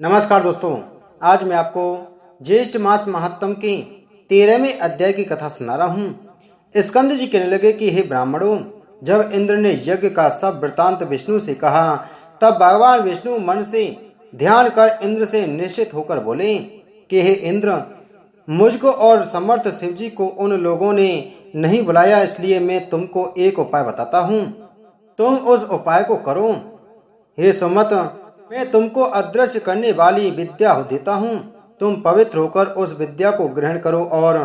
नमस्कार दोस्तों, आज मैं आपको ज्येष्ठ मास महात्म के 13वें अध्याय की कथा सुना रहा हूँ। स्कंद जी कहने लगे कि हे ब्राह्मणों, जब इंद्र ने यज्ञ का सब वृतांत विष्णु से कहा, तब भगवान विष्णु मन से ध्यान कर इंद्र से निश्चित होकर बोले कि हे इंद्र, मुझको और समर्थ शिव जी को उन लोगों ने नहीं बुलाया, इसलिए मैं तुमको एक उपाय बताता हूँ, तुम उस उपाय को करो। हे सुमत, मैं तुमको अदृश्य करने वाली विद्या देता हूँ। तुम पवित्र होकर उस विद्या को ग्रहण करो और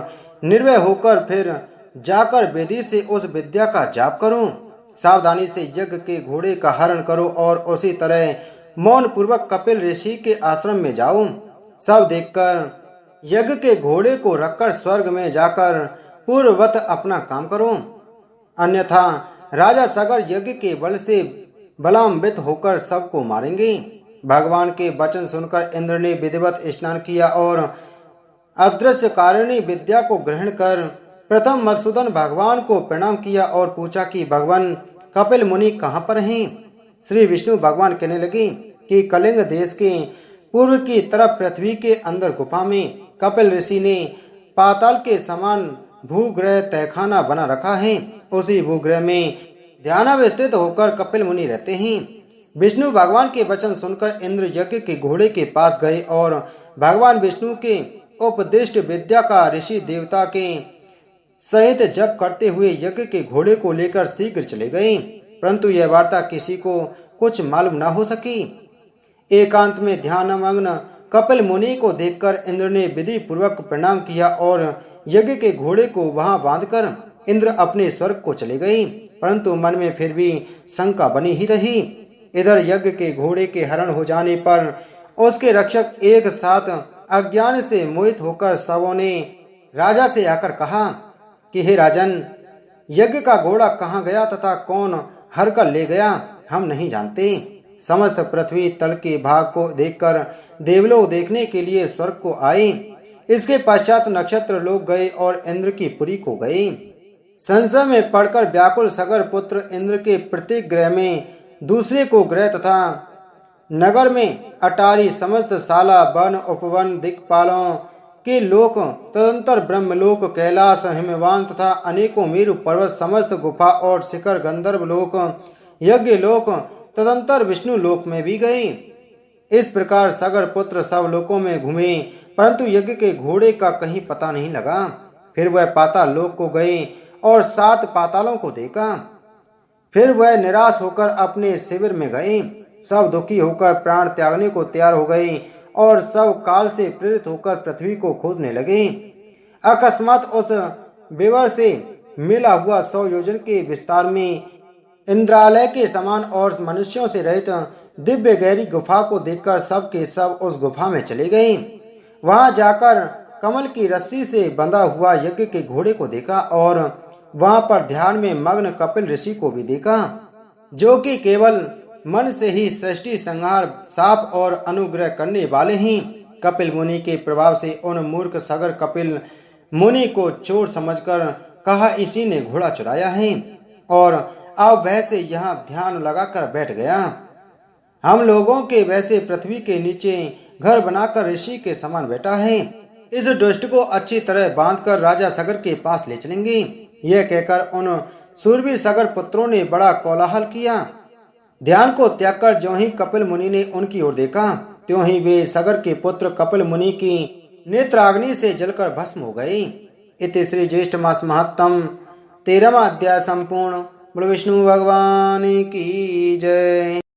निर्भय होकर फिर जाकर वेदी से उस विद्या का जाप करो। सावधानी से यज्ञ के घोड़े का हरण करो और उसी तरह मौन पूर्वक कपिल ऋषि के आश्रम में जाओ। सब देखकर यज्ञ के घोड़े को रखकर स्वर्ग में जाकर पूर्ववत अपना काम करो, अन्यथा राजा सगर यज्ञ के बल से बलान्वित होकर सबको मारेंगे। भगवान के वचन सुनकर इंद्र ने विधिवत स्नान किया और अदृश्य कारिणी विद्या को ग्रहण कर प्रथम मधुसूदन भगवान को प्रणाम किया और पूछा कि भगवान कपिल मुनि कहाँ पर हैं। श्री विष्णु भगवान कहने लगे कि कलिंग देश के पूर्व की तरफ पृथ्वी के अंदर गुफा में कपिल ऋषि ने पाताल के समान भूग्रह तहखाना बना रखा है। उसी भूग्रह में ध्यानावस्थित होकर कपिल मुनि रहते हैं। विष्णु भगवान के वचन सुनकर इंद्र यज्ञ के घोड़े के पास गए और भगवान विष्णु के उपदिष्ट विद्या का ऋषि देवता के सहित जप करते हुए यज्ञ के घोड़े को लेकर शीघ्र चले गए, परंतु यह वार्ता किसी को कुछ मालूम न हो सकी। एकांत में ध्यानमग्न कपिल मुनि को देखकर इंद्र ने विधि पूर्वक प्रणाम किया और यज्ञ के घोड़े को वहां बांधकर इंद्र अपने स्वर्ग को चले गए, परंतु मन में फिर भी शंका बनी ही रही। इधर यज्ञ के घोड़े के हरण हो जाने पर उसके रक्षक एक साथ अज्ञान से मोहित होकर सबों ने राजा से आकर कहा कि हे राजन, यज्ञ का घोड़ा कहाँ गया तथा कौन हर कर ले गया, हम नहीं जानते। समस्त पृथ्वी तल के भाग को देखकर देवलोक देखने के लिए स्वर्ग को आए। इसके पश्चात नक्षत्र लोग गए और इंद्र की पुरी को गए। संशय में पड़कर व्याकुल सगर पुत्र इंद्र के प्रत्येक ग्रह में दूसरे को ग्रह तथा नगर में अटारी समस्त शाला वन उपवन दिक्पालों के लोक तदंतर ब्रह्मलोक कैलाश हिमवान तथा अनेकों मेरु पर्वत समस्त गुफा और शिखर गंधर्व लोक यज्ञ लोक तदंतर विष्णु लोक में भी गए। इस प्रकार सगर पुत्र सब लोकों में घूमे, परंतु यज्ञ के घोड़े का कहीं पता नहीं लगा। फिर वह पाताल लोक को गए और 7 पातालों को देखा। फिर वह निराश होकर अपने शिविर में गए। सब दुखी होकर प्राण त्यागने को तैयार हो गए और सब काल से प्रेरित होकर पृथ्वी को खोदने लगे। अकस्मात उस विवर से मिला हुआ 100 योजन के विस्तार में इंद्रालय के समान और मनुष्यों से रहित दिव्य गहरी गुफा को देखकर सब के सब उस गुफा में चले गए। वहां जाकर कमल की रस्सी से बंधा हुआ यज्ञ के घोड़े को देखा और वहां पर ध्यान में मग्न कपिल ऋषि को भी देखा, जो कि केवल मन से ही सृष्टि संहार शाप और अनुग्रह करने वाले हैं। कपिल मुनि के प्रभाव से उन मूर्ख सगर कपिल मुनि को चोर समझकर कहा, इसी ने घोड़ा चुराया है और अब वैसे यहाँ ध्यान लगाकर बैठ गया। हम लोगों के वैसे पृथ्वी के नीचे घर बनाकर ऋषि के समान बैठा है। इस दुष्ट को अच्छी तरह बांधकर राजा सगर के पास ले चलेंगे। यह कहकर उन सूरवीर सगर पुत्रों ने बड़ा कोलाहल किया। ध्यान को त्याग कर ज्यों ही कपिल मुनि ने उनकी ओर देखा, त्यों ही वे सगर के पुत्र कपिल मुनि की नेत्राग्नि से जलकर भस्म हो गए। इति श्री ज्येष्ठ मास महात्म 13वां अध्याय संपूर्ण। बोलो विष्णु भगवान की जय।